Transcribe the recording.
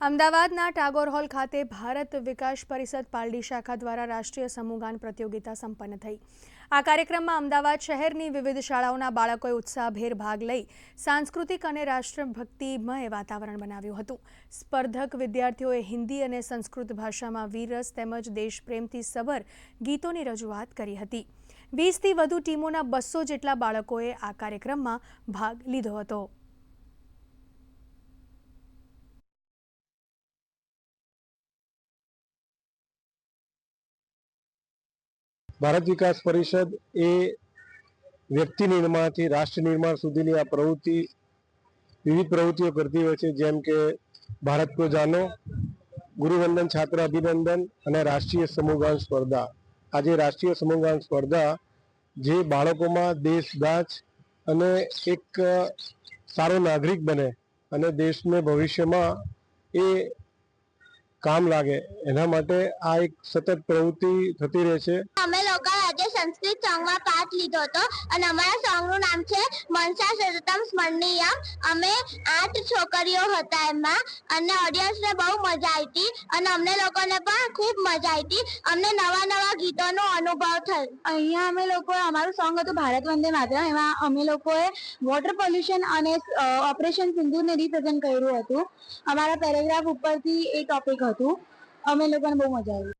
અમદાવાદના ટાગોર હોલ ખાતે ભારત વિકાસ પરિષદ પાલડી શાખા દ્વારા રાષ્ટ્રીય સમૂહગાન પ્રતિયોગિતા સંપન્ન થઈ। આ કાર્યક્રમમાં અમદાવાદ શહેરની વિવિધ શાળાઓના બાળકોએ ઉત્સાહભેર ભાગ લઈ સાંસ્કૃતિક અને રાષ્ટ્રભક્તિમય વાતાવરણ બનાવ્યું હતું। સ્પર્ધક વિદ્યાર્થીઓએ હિન્દી અને સંસ્કૃત ભાષામાં વીરરસ તેમજ દેશપ્રેમથી સભર ગીતોની રજૂઆત કરી હતી। 20થી વધુ ટીમોના 200 જેટલા બાળકોએ આ કાર્યક્રમમાં ભાગ લીધો હતો। ભારત વિકાસ પરિષદ એ વ્યક્તિ નિર્માણથી રાષ્ટ્ર નિર્માણ સુધીની આ પ્રવૃત્તિ વિવિધ પ્રવૃત્તિઓ કરતી હોય છે, જેમ કે ભારત કો જાનો, ગુરુવંદન છાત્ર અભિનંદન અને રાષ્ટ્રીય સમૂહગાન સ્પર્ધા। આજે રાષ્ટ્રીય સમૂહગાન સ્પર્ધા જે બાળકોમાં દેશદાઝ અને એક સારો નાગરિક બને અને દેશને ભવિષ્યમાં એ કામ લાગે એના માટે આ એક સતત પ્રવૃત્તિ થતી રહે છે। અમે લોકો આજે સંસ્કૃત સોંગમાં પાઠ લીધો હતો અને અમારા સોંગનું નામ છે મનસા સતતમ સ્મરણીયમ। અમે 8 છોકરીઓ હતા એમાં અને ઓડિયન્સને બહુ મજા આવી હતી અને અમને લોકોને પણ ખૂબ મજા આવી હતી। અમને નવા નવા ગીતોનો અનુભવ થયો। અહીંયા અમે લોકોએ અમારું સોંગ હતું ભારત વંદે માતરમ। એમાં અમે લોકોએ વોટર પોલ્યુશન અને ઓપરેશન સિંદૂરને રિપ્રેઝન્ટ કર્યું હતું। અમારા પેરેગ્રાફ ઉપરથી એ ટોપિક હતું। અમે લોકોને બહુ મજા આવી।